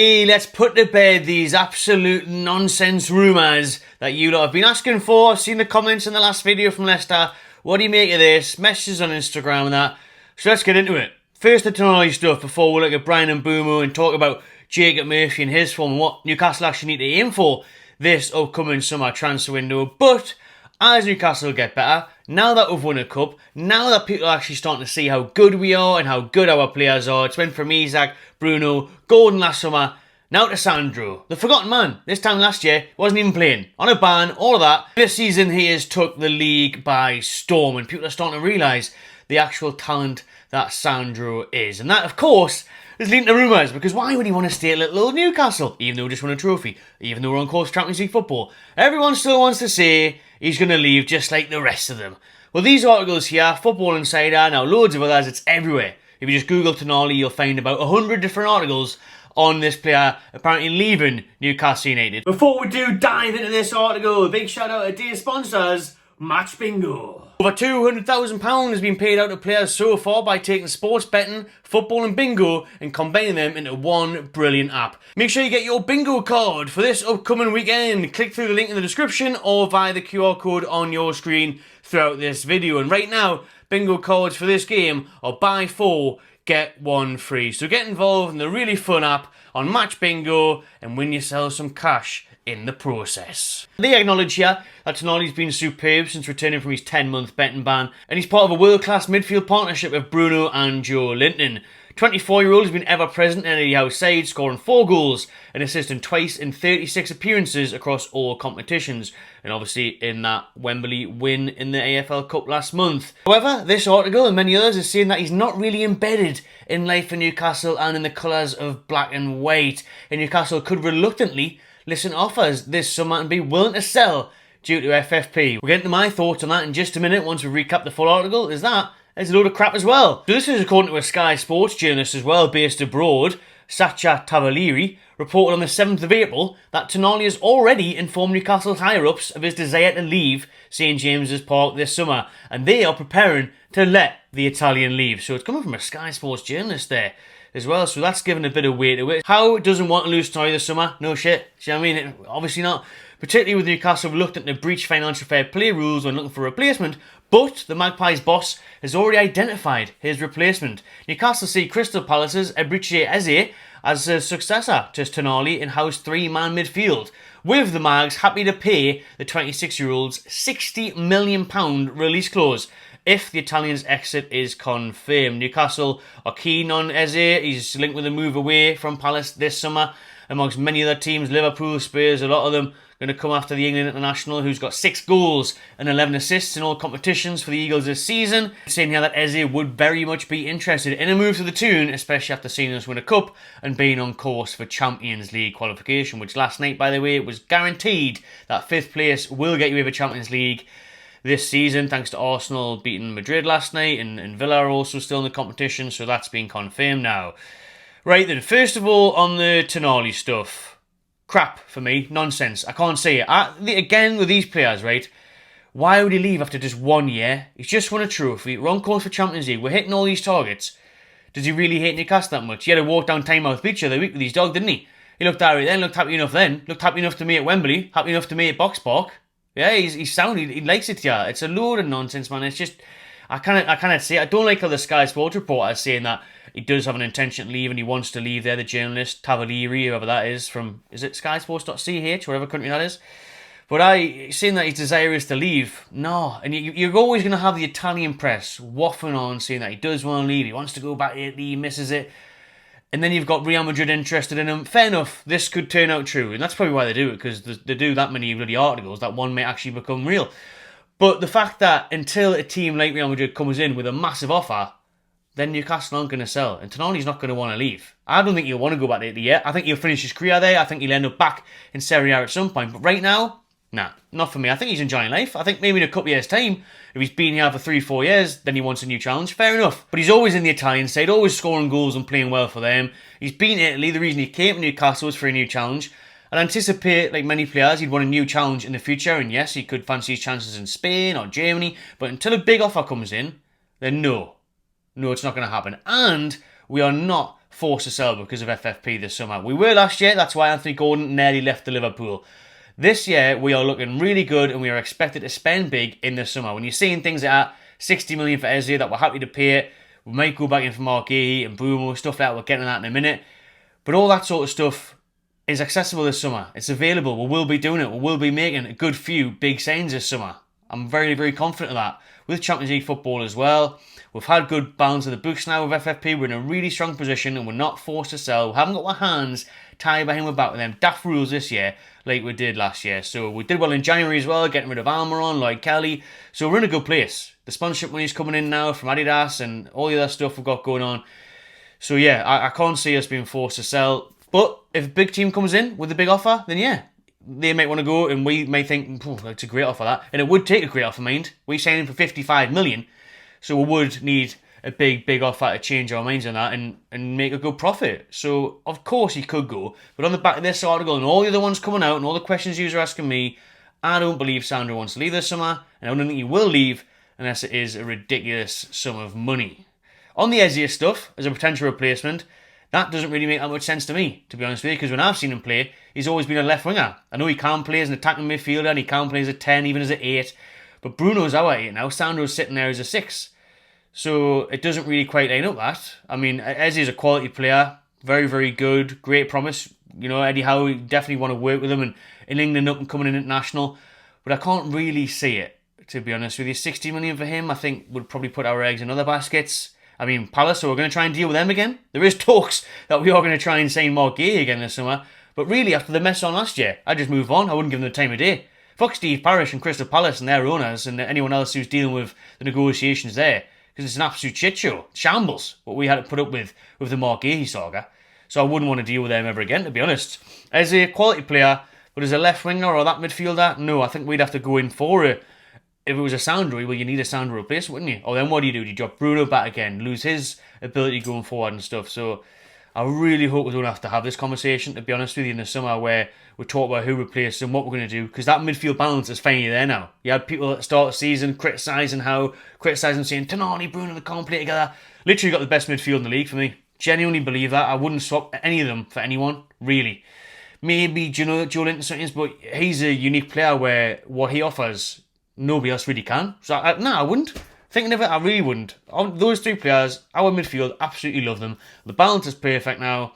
Hey, let's put to bed these absolute nonsense rumours that you lot have been asking for. I've seen the comments in the last video from Leicester. What do you make of this? Messages on Instagram and that. So let's get into it. First the Tonali stuff before we look at Brian Mbeumo and talk about Jacob Murphy and his form and what Newcastle actually need to aim for this upcoming summer transfer window. But as Newcastle get better, now that we've won a cup, now that people are actually starting to see how good we are and how good our players are, it's went from Isaac, Bruno, Gordon last summer, now to Sandro. The forgotten man. This time last year, wasn't even playing. On a ban, all of that. This season he has took the league by storm and people are starting to realise the actual talent that Sandro is. And that, of course, is leading to rumours, because why would he want to stay at little old Newcastle, even though we just won a trophy, even though we're on course for Champions League football? Everyone still wants to say he's going to leave just like the rest of them. Well, these articles here, Football Insider, now loads of others, it's everywhere. If you just Google Tonali, you'll find about 100 different articles on this player apparently leaving Newcastle United. Before we do dive into this article, a big shout out to dear sponsors, Match Bingo. Over £200,000 has been paid out to players so far by taking sports betting, football and bingo and combining them into one brilliant app. Make sure you get your bingo card for this upcoming weekend. Click through the link in the description or via the QR code on your screen throughout this video. And right now, bingo cards for this game are buy 4, get 1 free. So get involved in the really fun app on Match Bingo and win yourself some cash in the process. They acknowledge here that Tonali's been superb since returning from his 10-month betting ban, and he's part of a world-class midfield partnership with Bruno and Joe Linton. 24-year-old has been ever-present in the outside, scoring 4 goals and assisting twice in 36 appearances across all competitions, and obviously in that Wembley win in the AFL Cup last month. However, this article and many others is saying that he's not really embedded in life in Newcastle and in the colours of black and white, and Newcastle could reluctantly listen to offers this summer and be willing to sell due to FFP. We'll get into my thoughts on that in just a minute once we recap the full article. Is that is a load of crap as well. So this is according to a Sky Sports journalist as well based abroad, Sacha Tavaliri, reported on the 7th of April that Tonali has already informed Newcastle's higher-ups of his desire to leave St James's Park this summer, and they are preparing to let the Italian leave. So it's coming from a Sky Sports journalist there as well, so that's given a bit of weight to it. How doesn't want to lose Tonali this summer? No shit. Do you know what I mean? Obviously not. Particularly with Newcastle reluctant to breach financial fair play rules when looking for a replacement, but the Magpies boss has already identified his replacement. Newcastle see Crystal Palace's Ebriche Eze as a successor to Tonali in house 3-man midfield, with the Mags happy to pay the 26-year-old's £60 million release clause if the Italian's exit is confirmed. Newcastle are keen on Eze. He's linked with a move away from Palace this summer, amongst many other teams, Liverpool, Spurs, a lot of them going to come after the England international, who's got 6 goals and 11 assists in all competitions for the Eagles this season. Saying here that Eze would very much be interested in a move to the Toon, especially after seeing us win a cup and being on course for Champions League qualification, which last night, by the way, was guaranteed that 5th place will get you over Champions League this season, thanks to Arsenal beating Madrid last night, and Villa are also still in the competition, so that's been confirmed now. Right then, first of all, on the Tonali stuff. Crap for me, nonsense. I can't say it. Again, with these players, right? Why would he leave after just 1 year? He's just won a trophy. We're on course for Champions League. We're hitting all these targets. Does he really hate Newcastle that much? He had a walk down Tynemouth Beach the other week with his dog, didn't he? He looked alright then, looked happy enough then. Looked happy enough to me at Wembley. Happy enough to me at Box Park. Yeah, he's sound. He likes it, yeah. It's a load of nonsense, man. It's just, I cannot say it. I don't like how the Sky Sports reporter is saying that he does have an intention to leave and he wants to leave there. The journalist, Tavaliri, whoever that is, from, is it skysports.ch, whatever country that is? But saying that his desire is to leave, no. And you're always going to have the Italian press waffling on, saying that he does want to leave, he wants to go back to Italy, he misses it. And then you've got Real Madrid interested in him. Fair enough, this could turn out true. And that's probably why they do it, because they do that many bloody articles that one may actually become real. But the fact that until a team like Real Madrid comes in with a massive offer, then Newcastle aren't going to sell. And Tonali's not going to want to leave. I don't think he'll want to go back to Italy yet. I think he'll finish his career there. I think he'll end up back in Serie A at some point. But right now, nah, not for me. I think he's enjoying life. I think maybe in a couple of years' time, if he's been here for 3-4 years, then he wants a new challenge. Fair enough. But he's always in the Italian side, always scoring goals and playing well for them. He's been to Italy. The reason he came to Newcastle was for a new challenge. And I anticipate, like many players, he'd want a new challenge in the future. And yes, he could fancy his chances in Spain or Germany. But until a big offer comes in, then no. No, it's not going to happen. And we are not forced to sell because of FFP this summer. We were last year, that's why Anthony Gordon nearly left the Liverpool. This year, we are looking really good and we are expected to spend big in the summer. When you're seeing things at 60 million for Eze that we're happy to pay it, we might go back in for Mark Gahey and Mbeumo, stuff like that, we'll get into that in a minute. But all that sort of stuff is accessible this summer. It's available. We will be doing it. We will be making a good few big signs this summer. I'm very, very confident of that. With Champions League football as well. We've had good balance of the books now with FFP. We're in a really strong position and we're not forced to sell. We haven't got our hands tied behind our back with them daft rules this year like we did last year. So we did well in January as well, getting rid of Almiron, Lloyd Kelly. So we're in a good place. The sponsorship money's coming in now from Adidas and all the other stuff we've got going on. So yeah, I can't see us being forced to sell. But if a big team comes in with a big offer, then yeah, they might want to go and we may think, it's a great offer that. And it would take a great offer, mind. We signed him for 55 million. So we would need a big offer to change our minds on that and make a good profit. So, of course, he could go. But on the back of this article and all the other ones coming out and all the questions you are asking me, I don't believe Sandro wants to leave this summer. And I don't think he will leave unless it is a ridiculous sum of money. On the Eze stuff, as a potential replacement, that doesn't really make that much sense to me, to be honest with you, because when I've seen him play, he's always been a left winger. I know he can play as an attacking midfielder and he can play as a 10, even as an 8. But Bruno's our 8 now. Sandro's sitting there as a 6. So it doesn't really quite line up that. I mean, Eze is a quality player. Very, very good. Great promise. You know, Eddie Howe, definitely want to work with him and in England up and coming in international. But I can't really see it, to be honest with you. 60 million for him, I think, would probably put our eggs in other baskets. I mean, Palace, so we're going to try and deal with them again. There is talks that we are going to try and sign Mark Gahey again this summer. But really, after the mess on last year, I'd just move on. I wouldn't give them the time of day. Fuck Steve Parish and Crystal Palace and their owners and anyone else who's dealing with the negotiations there. Because it's an absolute shit show. Shambles, what we had to put up with the Mark Gahey saga. So I wouldn't want to deal with them ever again, to be honest. As a quality player, but as a left winger or that midfielder, no, I think we'd have to go in for it. If it was a Sandro, well, you need a Sandro replacement, wouldn't you? Or then what do? You drop Bruno back again, lose his ability going forward and stuff. So I really hope we don't have to have this conversation, to be honest with you, in the summer where we talk about who replaces and what we're going to do, because that midfield balance is finally there now. You had people at the start of the season criticising saying, Tonali, Bruno, they can't play together. Literally got the best midfield in the league for me. Genuinely believe that. I wouldn't swap any of them for anyone, really. Maybe Joe something, but he's a unique player where what he offers, nobody else really can. So, I wouldn't. Thinking of it, I really wouldn't. Those three players, our midfield, absolutely love them. The balance is perfect now.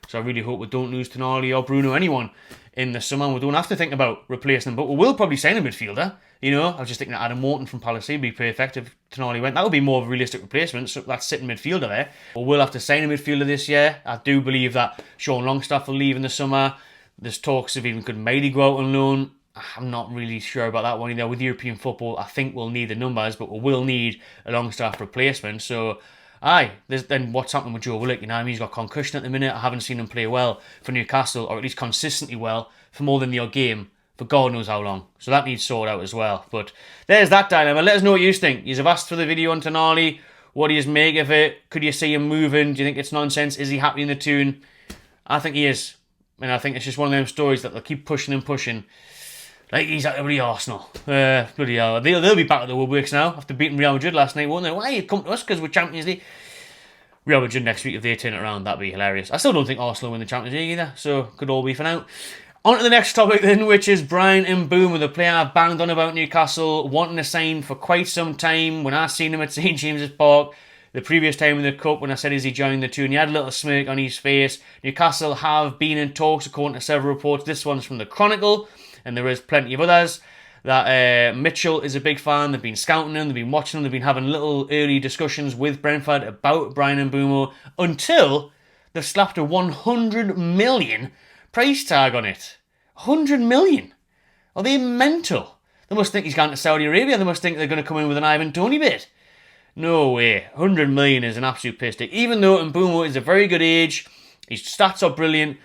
So I really hope we don't lose Tonali or Bruno, anyone, in the summer. We don't have to think about replacing them. But we will probably sign a midfielder. You know, I was just thinking that Adam Morton from Palace would be perfect if Tonali went. That would be more of a realistic replacement. So that's sitting midfielder there. But we'll have to sign a midfielder this year. I do believe that Sean Longstaff will leave in the summer. There's talks of even could Maidi go out on loan. I'm not really sure about that one either. With European football, I think we'll need the numbers, but we will need a Longstaff replacement. So, then what's happening with Joe Willock? You know, I mean, he's got concussion at the minute. I haven't seen him play well for Newcastle, or at least consistently well, for more than the odd game for God knows how long. So that needs sorted out as well. But there's that dilemma. Let us know what you think. You've asked for the video on Tonali. What do you make of it? Could you see him moving? Do you think it's nonsense? Is he happy in the Toon? I think he is. And I think it's just one of them stories that they'll keep pushing and pushing. Like he's at bloody Arsenal. Bloody hell. They'll be back at the woodworks now after beating Real Madrid last night, won't they? Why you come to us? Because we're Champions League. Real Madrid next week, if they turn it around, that'd be hilarious. I still don't think Arsenal win the Champions League either, so could all be for now. On to the next topic then, which is Bryan Mbeumo, the player I've banged on about Newcastle, wanting to sign for quite some time. When I seen him at St James's Park, the previous time in the Cup, when I said, is he joining the Toon, he had a little smirk on his face. Newcastle have been in talks, according to several reports. This one's from the Chronicle, and there is plenty of others. That Mitchell is a big fan. They've been scouting him, they've been watching him, they've been having little early discussions with Brentford about Bryan Mbeumo until they've slapped a 100 million price tag on it. 100 million? Are they mental? They must think he's gone to Saudi Arabia. They must think they're going to come in with an Ivan Toney bid. No way. 100 million is an absolute piss take. Even though Mbeumo is a very good age, his stats are brilliant,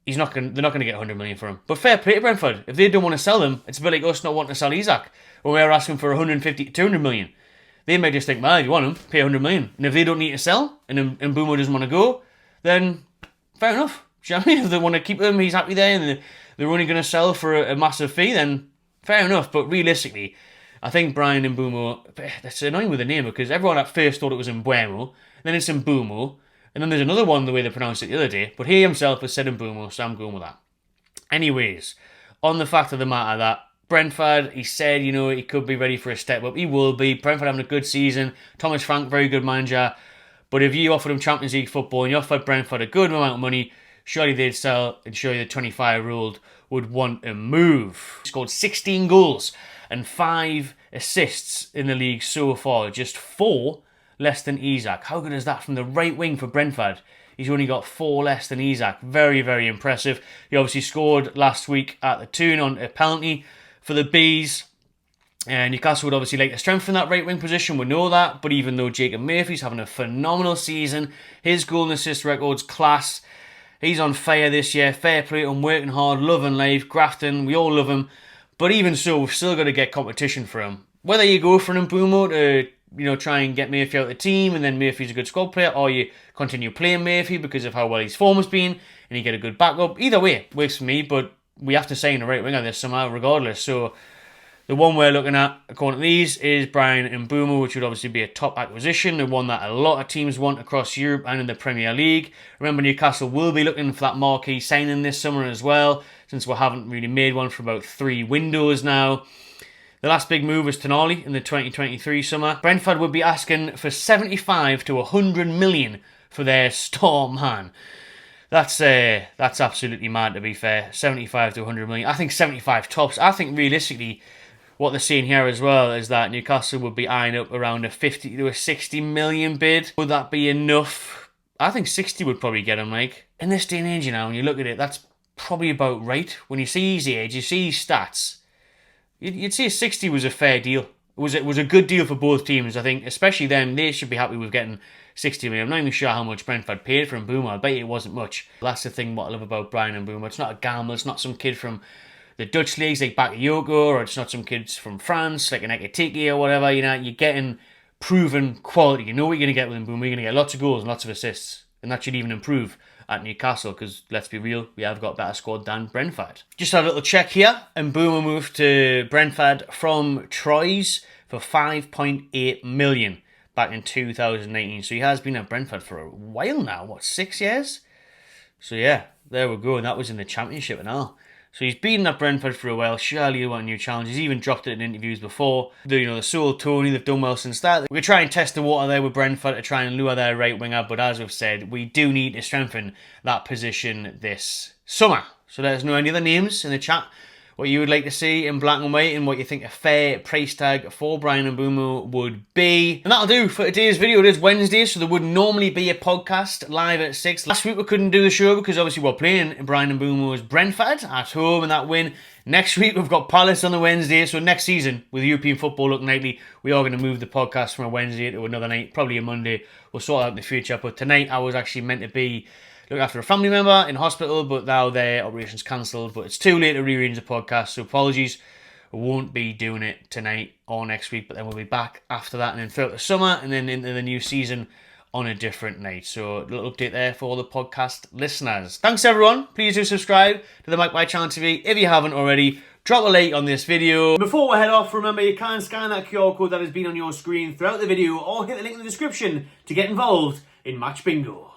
they're not going to get 100 million for him. But fair play to Brentford. If they don't want to sell him, it's a bit like us not wanting to sell Isak, when we're asking for 150 to 200 million. They may just think, well, if you want him, pay 100 million. And if they don't need to sell, and Mbeumo doesn't want to go, then fair enough. Do you know what I mean? If they want to keep him, he's happy there, and they're only going to sell for a massive fee, then fair enough. But realistically, I think Bryan Mbeumo, that's annoying with the name, because everyone at first thought it was Mbuemo, then it's Mbeumo, And then there's another one, the way they pronounced it the other day, but he himself has said Mbeumo, so I'm going with that. Anyways, on the fact of the matter that Brentford, he said, you know, he could be ready for a step up. He will be. Brentford having a good season. Thomas Frank, very good manager. But if you offered him Champions League football and you offered Brentford a good amount of money, surely they'd sell, and surely the 25-year-old would want to move. He scored 16 goals and 5 assists in the league so far. Just 4 less than Isak. How good is that from the right wing for Brentford? He's only got 4 less than Isak. Very, very impressive. He obviously scored last week at the Toon on a penalty for the Bees. Newcastle would obviously like to strengthen that right wing position, we know that, but even though Jacob Murphy's having a phenomenal season, his goal and assist record's class, he's on fire this year, fair play to him, working hard, loving life, grafting, we all love him, but even so, we've still got to get competition for him. Whether you go for an Mbeumo to, you know, try and get Murphy out of the team, and then Murphy's a good squad player, or you continue playing Murphy because of how well his form has been, and you get a good backup, either way, works for me, but we have to sign a right winger this summer regardless, so the one we're looking at, according to these, is Bryan Mbeumo, which would obviously be a top acquisition, the one that a lot of teams want across Europe and in the Premier League. Remember, Newcastle will be looking for that marquee signing this summer as well, since we haven't really made one for about 3 windows now. The last big move was Tonali in the 2023 summer. Brentford would be asking for 75 to 100 million for their star man. That's absolutely mad, to be fair. 75 to 100 million. I think 75 tops. I think realistically, what they're saying here as well is that Newcastle would be eyeing up around a 50 to a 60 million bid. Would that be enough? I think 60 would probably get him, like. In this day and age, you know, when you look at it, that's probably about right. When you see his age, you see his stats, you'd say 60 was a fair deal. It was a good deal for both teams, I think. Especially them, they should be happy with getting 60 million. I'm not even sure how much Brentford paid for Mbeumo. I bet it wasn't much. That's the thing what I love about Bryan Mbeumo. It's not a gamble. It's not some kid from the Dutch leagues like Bakayoko, or it's not some kids from France like an Ekitike or whatever. You know, you're getting proven quality. You know what you're going to get with Mbeumo. You're going to get lots of goals and lots of assists. And that should even improve at Newcastle, because let's be real, we have got a better squad than Brentford. Just had a little check here. Mbeumo moved to Brentford from Troyes for 5.8 million back in 2019. So he has been at Brentford for a while now. What, 6 years? So yeah, there we go. And that was in the Championship and all. So he's been at Brentford for a while. Surely he'll want new challenges. He's even dropped it in interviews before. The Soul Tony, they've done well since that. We could try and test the water there with Brentford to try and lure their right winger. But as we've said, we do need to strengthen that position this summer. So let us know any other names in the chat, what you would like to see in black and white, and what you think a fair price tag for Bryan Mbeumo would be. And that'll do for today's video. It is Wednesday, so there would normally be a podcast live at 6. Last week we couldn't do the show because obviously we're playing Bryan Mbeumo's Brentford at home in that win. Next week we've got Palace on the Wednesday, so next season, with European football looking likely, we are going to move the podcast from a Wednesday to another night, probably a Monday. We'll sort out in the future, but tonight I was actually meant to be look after a family member in hospital, but now their operation's cancelled. But it's too late to rearrange the podcast, so apologies. We won't be doing it tonight or next week, but then we'll be back after that, and then throughout the summer, and then into the new season on a different night. So a little update there for all the podcast listeners. Thanks everyone. Please do subscribe to the Magpie Channel TV if you haven't already. Drop a like on this video. Before we head off, remember you can scan that QR code that has been on your screen throughout the video, or hit the link in the description to get involved in Match Bingo.